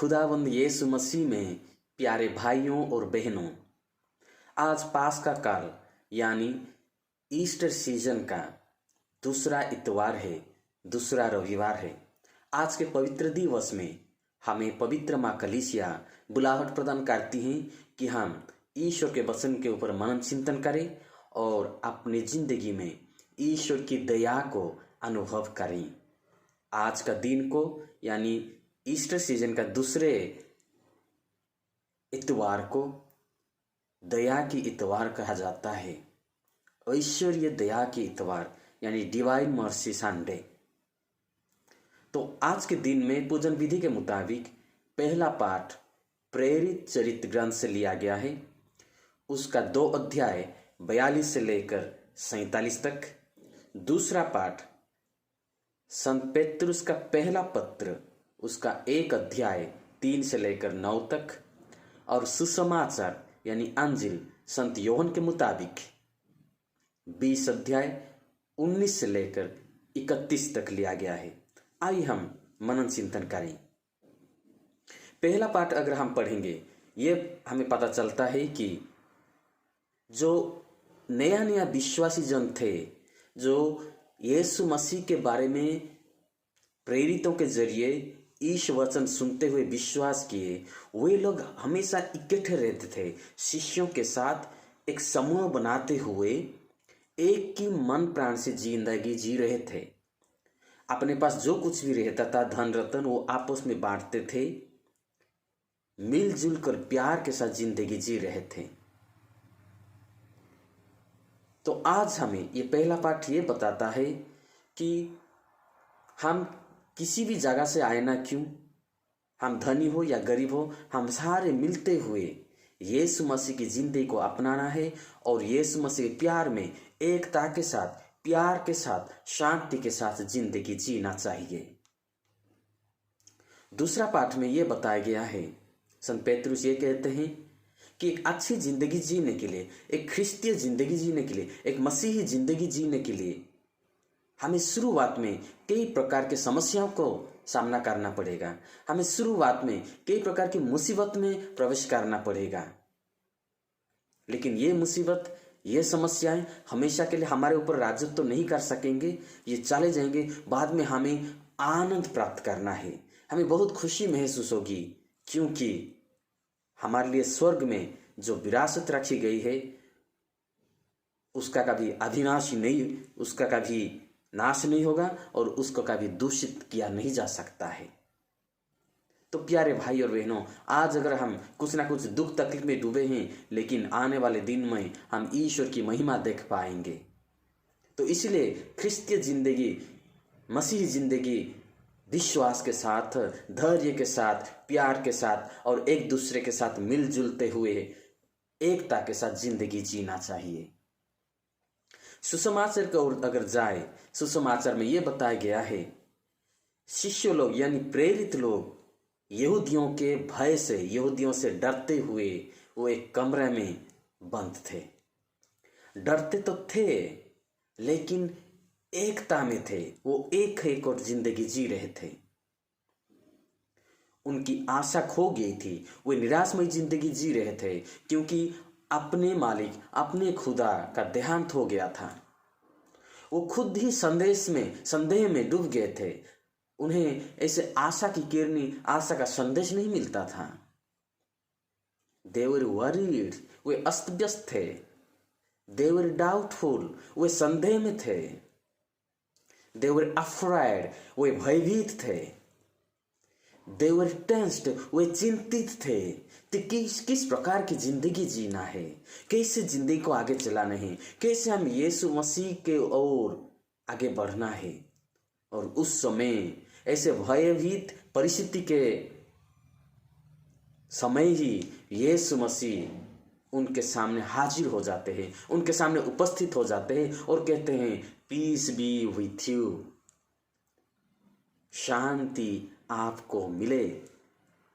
खुदावंद यीशु मसीह में प्यारे भाइयों और बहनों, आज पास्का काल यानी ईस्टर सीजन का दूसरा इतवार है, दूसरा रविवार है। आज के पवित्र दिवस में हमें पवित्र माँ कलीसिया बुलाहट प्रदान करती हैं कि हम ईश्वर के वचन के ऊपर मनन चिंतन करें और अपनी जिंदगी में ईश्वर की दया को अनुभव करें। आज का दिन को यानी ईस्टर सीजन का दूसरे इतवार को दया की इतवार कहा जाता है। ऐश्वर्य दया की इतवार यानी डिवाइन मर्सी संडे। तो आज के दिन में पूजन विधि के मुताबिक पहला पाठ प्रेरित चरित्र ग्रंथ से लिया गया है। उसका 2 अध्याय 42 से लेकर 47 तक। दूसरा पाठ संत पेतरुस का पहला पत्र, उसका 1 अध्याय 3 से लेकर 9 तक। और सुसमाचार यानी अंजिल संत योहन के मुताबिक 20 अध्याय 19 से लेकर 31 तक लिया गया है। आइए हम मनन चिंतन करें। पहला पाठ अगर हम पढ़ेंगे, ये हमें पता चलता है कि जो नया नया विश्वासी जन थे, जो यीशु मसीह के बारे में प्रेरितों के जरिए ईश वचन सुनते हुए विश्वास किए, वे लोग हमेशा इकट्ठे रहते थे। शिष्यों के साथ एक समूह बनाते हुए एक ही मन प्राण से जिंदगी जी रहे थे। अपने पास जो कुछ भी रहता था, धन रत्न, वो आपस में बांटते थे। मिलजुल कर प्यार के साथ जिंदगी जी रहे थे। तो आज हमें ये पहला पाठ ये बताता है कि हम किसी भी जगह से आए ना क्यों, हम धनी हो या गरीब हो, हम सारे मिलते हुए यीशु मसीह की जिंदगी को अपनाना है और यीशु मसीह के प्यार में एकता के साथ, प्यार के साथ, शांति के साथ जिंदगी जीना चाहिए। दूसरा पाठ में यह बताया गया है, संत पेतरुस ये कहते हैं कि एक अच्छी जिंदगी जीने के लिए, एक ख्रिस्तीय जिंदगी जीने के लिए, एक मसीही जिंदगी जीने के लिए हमें शुरुआत में कई प्रकार के समस्याओं को सामना करना पड़ेगा। हमें शुरुआत में कई प्रकार की मुसीबत में प्रवेश करना पड़ेगा। लेकिन ये मुसीबत, ये समस्याएं हमेशा के लिए हमारे ऊपर राजत्व तो नहीं कर सकेंगे, ये चले जाएंगे। बाद में हमें आनंद प्राप्त करना है, हमें बहुत खुशी महसूस होगी, क्योंकि हमारे लिए स्वर्ग में जो विरासत रखी गई है उसका कभी अविनाशी नहीं, उसका कभी नाश नहीं होगा और उसको कभी दूषित किया नहीं जा सकता है। तो प्यारे भाई और बहनों, आज अगर हम कुछ ना कुछ दुख तकलीफ में डूबे हैं, लेकिन आने वाले दिन में हम ईश्वर की महिमा देख पाएंगे। तो इसलिए ख्रिस्तीय जिंदगी, मसीही जिंदगी विश्वास के साथ, धैर्य के साथ, प्यार के साथ और एक दूसरे के साथ मिलजुलते हुए एकता के साथ जिंदगी जीना चाहिए। सुसमाचार की ओर अगर जाए, सुसमाचार में यह बताया गया है, शिष्य लोग यानी प्रेरित लोग यहूदियों के भय से, यहूदियों से डरते हुए वो एक कमरे में बंद थे। डरते तो थे लेकिन एकता में थे। वो एक और जिंदगी जी रहे थे। उनकी आशा खो गई थी, वे निराशमय जिंदगी जी रहे थे, क्योंकि अपने मालिक, अपने खुदा का देहांत हो गया था। वो खुद ही संदेह में डूब गए थे। उन्हें ऐसे आशा की किरनी, आशा का संदेश नहीं मिलता था। They were worried, वे अस्त व्यस्त थे। They were doubtful, वे संदेह में थे। They were afraid, वे भयभीत थे। They were tensed, वे चिंतित थे। तो किस प्रकार की जिंदगी जीना है, कैसे जिंदगी को आगे चलाना है, कैसे हम यीशु मसीह के ओर आगे बढ़ना है। और उस समय ऐसे भयभीत परिस्थिति के समय ही यीशु मसीह उनके सामने हाजिर हो जाते हैं, उनके सामने उपस्थित हो जाते हैं और कहते हैं, पीस बी विथ यू, शांति आपको मिले,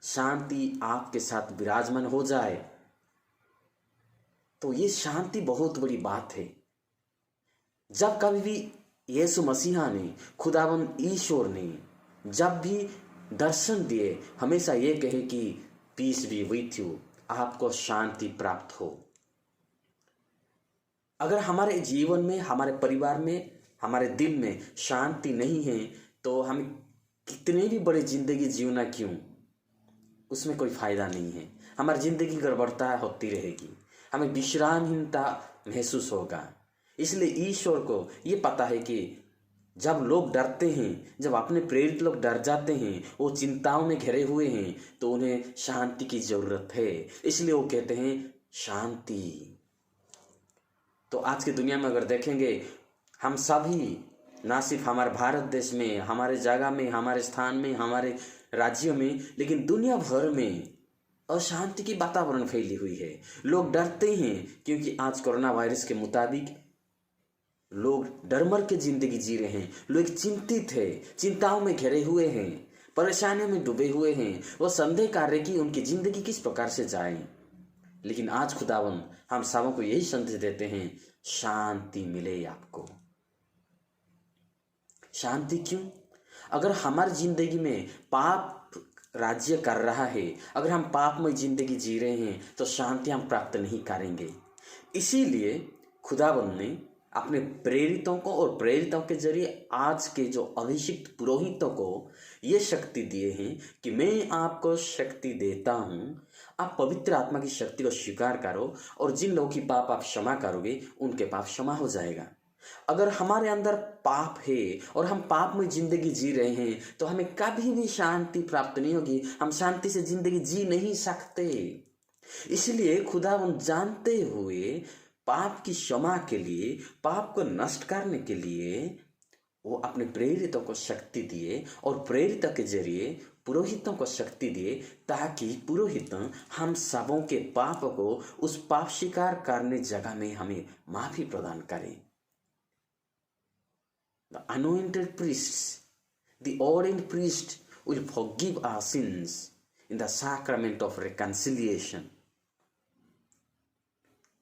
शांति आपके साथ विराजमान हो जाए। तो ये शांति बहुत बड़ी बात है। जब कभी भी यीशु मसीहा ने, खुदावंद ईश्वर ने जब भी दर्शन दिए, हमेशा ये कहे कि पीस बी विथ यू, आपको शांति प्राप्त हो। अगर हमारे जीवन में, हमारे परिवार में, हमारे दिल में शांति नहीं है तो हमें कितने भी बड़ी जिंदगी जीना क्यों, उसमें कोई फायदा नहीं है। हमारी जिंदगी गड़बड़ता होती रहेगी, हमें विश्रामहीनता महसूस होगा। इसलिए ईश्वर को ये पता है कि जब लोग डरते हैं, जब अपने प्रेरित लोग डर जाते हैं, वो चिंताओं में घिरे हुए हैं, तो उन्हें शांति की जरूरत है। इसलिए वो कहते हैं शांति। तो आज की दुनिया में अगर देखेंगे, हम सभी, ना सिर्फ हमारे भारत देश में, हमारे जगह में, हमारे स्थान में, हमारे राज्य में, लेकिन दुनिया भर में अशांति की वातावरण फैली हुई है। लोग डरते हैं क्योंकि आज कोरोना वायरस के मुताबिक लोग डरमर के जिंदगी जी रहे हैं। लोग चिंतित है, चिंताओं में घिरे हुए हैं, परेशानियों में डूबे हुए हैं। वो संदेह कर रहे कि उनकी जिंदगी किस प्रकार से जाए। लेकिन आज खुदावन हम सबों को यही संदेश देते हैं, शांति मिले आपको। शांति क्यों? अगर हमारी जिंदगी में पाप राज्य कर रहा है, अगर हम पापमय जिंदगी जी रहे हैं, तो शांति हम प्राप्त नहीं करेंगे। इसीलिए खुदावन ने अपने प्रेरितों को और प्रेरितों के जरिए आज के जो अभिषिक्त पुरोहितों को ये शक्ति दिए हैं कि मैं आपको शक्ति देता हूँ, आप पवित्र आत्मा की शक्ति को स्वीकार करो और जिन लोगों की पाप आप क्षमा करोगे उनके पाप क्षमा हो जाएगा। अगर हमारे अंदर पाप है और हम पाप में जिंदगी जी रहे हैं तो हमें कभी भी शांति प्राप्त नहीं होगी। हम शांति से जिंदगी जी नहीं सकते। इसलिए खुदावन जानते हुए पाप की क्षमा के लिए, पाप को नष्ट करने के लिए वो अपने प्रेरितों को शक्ति दिए और प्रेरितों के जरिए पुरोहितों को शक्ति दिए, ताकि पुरोहित हम सबों के पाप को उस पाप स्वीकार करने जगह में हमें माफी प्रदान करें। The anointed priests, the ordained priest will forgive our sins in the sacrament of reconciliation.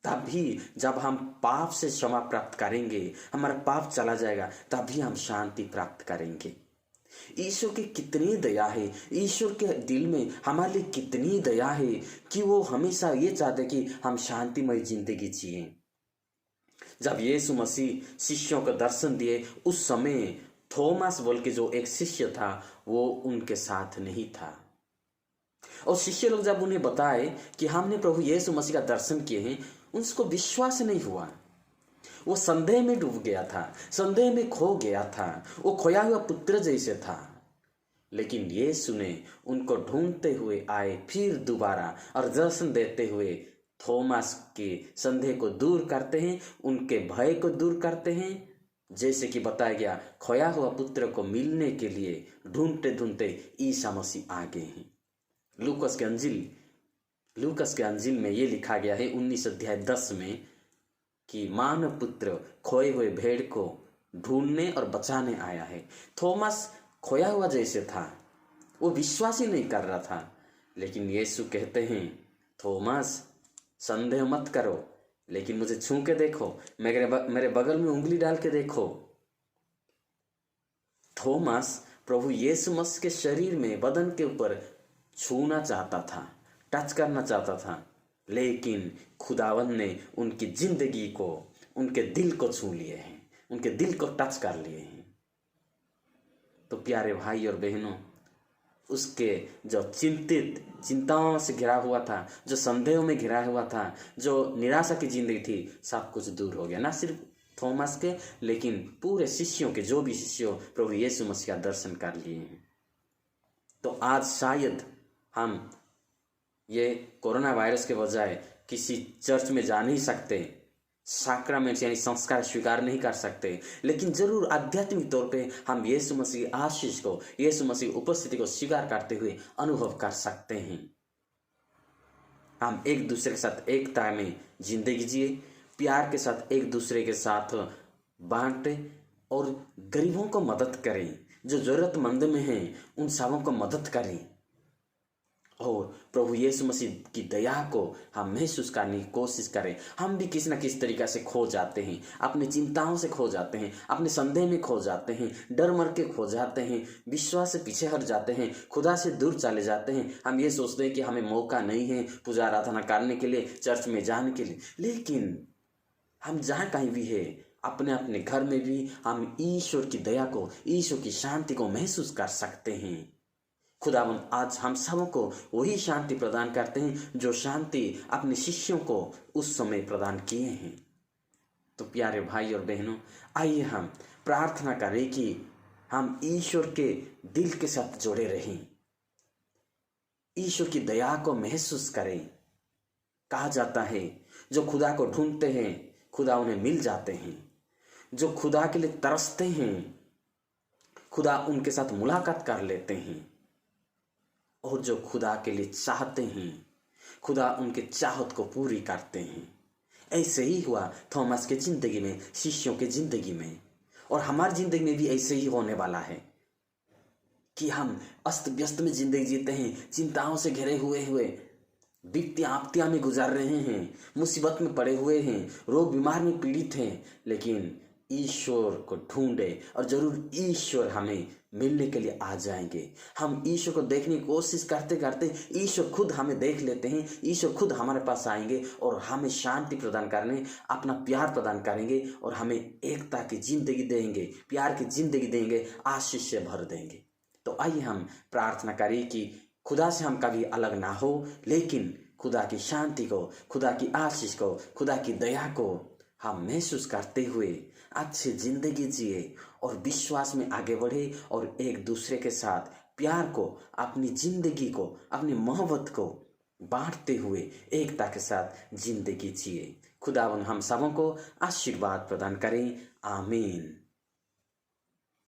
तभी जब हम पाप से क्षमा प्राप्त करेंगे, हमारा पाप चला जाएगा, तभी हम शांति प्राप्त करेंगे। ईश्वर की कितनी दया है, ईश्वर के दिल में हमारे लिए कितनी दया है कि वो हमेशा ये चाहते कि हम शांतिमय जिंदगी जिए। जब यीशु मसीह शिष्यों को दर्शन दिए, उस समय थोमस बोल के जो एक शिष्य था वो उनके साथ नहीं था। और शिष्य लोग जब उन्हें बताए कि हमने प्रभु यीशु मसीह का दर्शन किए हैं, उसको विश्वास नहीं हुआ। वो संदेह में डूब गया था, संदेह में खो गया था, वो खोया हुआ पुत्र जैसे था। लेकिन यीशु ने उनको ढूंढते हुए आए फिर दोबारा और दर्शन देते हुए थोमस के संदेह को दूर करते हैं, उनके भय को दूर करते हैं। जैसे कि बताया गया, खोया हुआ पुत्र को मिलने के लिए ढूंढते ढूंढते ईसा मसीह आ गए हैं। लूकस के अंजिल में ये लिखा गया है 19 अध्याय 10 में कि मानव पुत्र खोए हुए भेड़ को ढूंढने और बचाने आया है। थोमस खोया हुआ जैसे था, वो विश्वास ही नहीं कर रहा था। लेकिन यीशु कहते हैं, थोमस संदेह मत करो, लेकिन मुझे छू के देखो, मेरे बगल में उंगली डाल के देखो। थोमस प्रभु यीशु मसीह के शरीर में, बदन के ऊपर छूना चाहता था, टच करना चाहता था, लेकिन खुदावन ने उनकी जिंदगी को, उनके दिल को छू लिए हैं, उनके दिल को टच कर लिए हैं। तो प्यारे भाई और बहनों, उसके जो चिंताओं से घिरा हुआ था, जो संदेहों में घिरा हुआ था, जो निराशा की जिंदगी थी, सब कुछ दूर हो गया। ना सिर्फ थोमस के, लेकिन पूरे शिष्यों के, जो भी शिष्यों प्रभु यीशु मसीह का दर्शन कर लिए हैं। तो आज शायद हम ये कोरोना वायरस के बजाय किसी चर्च में जा नहीं सकते, सैक्रामेंट यानी संस्कार स्वीकार नहीं कर सकते, लेकिन जरूर आध्यात्मिक तौर पे हम यीशु मसीह आशीष को, यीशु मसीह उपस्थिति को स्वीकार करते हुए अनुभव कर सकते हैं। हम एक दूसरे के साथ एकता में जिंदगी जिए, प्यार के साथ एक दूसरे के साथ बांटे और गरीबों को मदद करें, जो जरूरतमंद में हैं उन सबों को मदद करें। और प्रभु यीशु मसीह की दया को हम महसूस करने की कोशिश करें। हम भी किसी न किसी तरीक़ा से खो जाते हैं, अपनी चिंताओं से खो जाते हैं, अपने संदेह में खो जाते हैं, डर मर के खो जाते हैं, विश्वास से पीछे हट जाते हैं, खुदा से दूर चले जाते हैं। हम ये सोचते हैं कि हमें मौका नहीं है पूजा आराधना करने के लिए, चर्च में जाने के लिए। लेकिन हम जहाँ कहीं भी है, अपने अपने घर में भी हम ईश्वर की दया को, ईश्वर की शांति को महसूस कर सकते हैं। खुदावन आज हम सबों को वही शांति प्रदान करते हैं जो शांति अपने शिष्यों को उस समय प्रदान किए हैं। तो प्यारे भाई और बहनों, आइए हम प्रार्थना करें कि हम ईश्वर के दिल के साथ जुड़े रहें, ईश्वर की दया को महसूस करें। कहा जाता है जो खुदा को ढूंढते हैं खुदा उन्हें मिल जाते हैं, जो खुदा के लिए तरसते हैं खुदा उनके साथ मुलाकात कर लेते हैं, और जो खुदा के लिए चाहते हैं खुदा उनके चाहत को पूरी करते हैं। ऐसे ही हुआ थॉमस के जिंदगी में, शिष्यों के जिंदगी में, और हमारी जिंदगी में भी ऐसे ही होने वाला है कि हम अस्त व्यस्त में जिंदगी जीते हैं, चिंताओं से घिरे हुए विपत्ति आपत्तियां में गुजार रहे हैं, मुसीबत में पड़े हुए हैं, रोग बीमार में पीड़ित हैं। लेकिन ईश्वर को ढूंढे और जरूर ईश्वर हमें मिलने के लिए आ जाएंगे। हम ईश्वर को देखने की कोशिश करते करते ईश्वर खुद हमें देख लेते हैं, ईश्वर खुद हमारे पास आएंगे और हमें शांति प्रदान करने, अपना प्यार प्रदान करेंगे और हमें एकता की जिंदगी देंगे, प्यार की जिंदगी देंगे, आशीष से भर देंगे। तो आइए हम प्रार्थना करें कि खुदा से हम कभी अलग ना हो, लेकिन खुदा की शांति को, खुदा की आशीष को, खुदा की दया को हम महसूस करते हुए अच्छी जिंदगी जिए और विश्वास में आगे बढ़े और एक दूसरे के साथ प्यार को, अपनी जिंदगी को, अपनी मोहब्बत को बांटते हुए एकता के साथ जिंदगी जिए। खुदावन हम सबों को आशीर्वाद प्रदान करें। आमीन।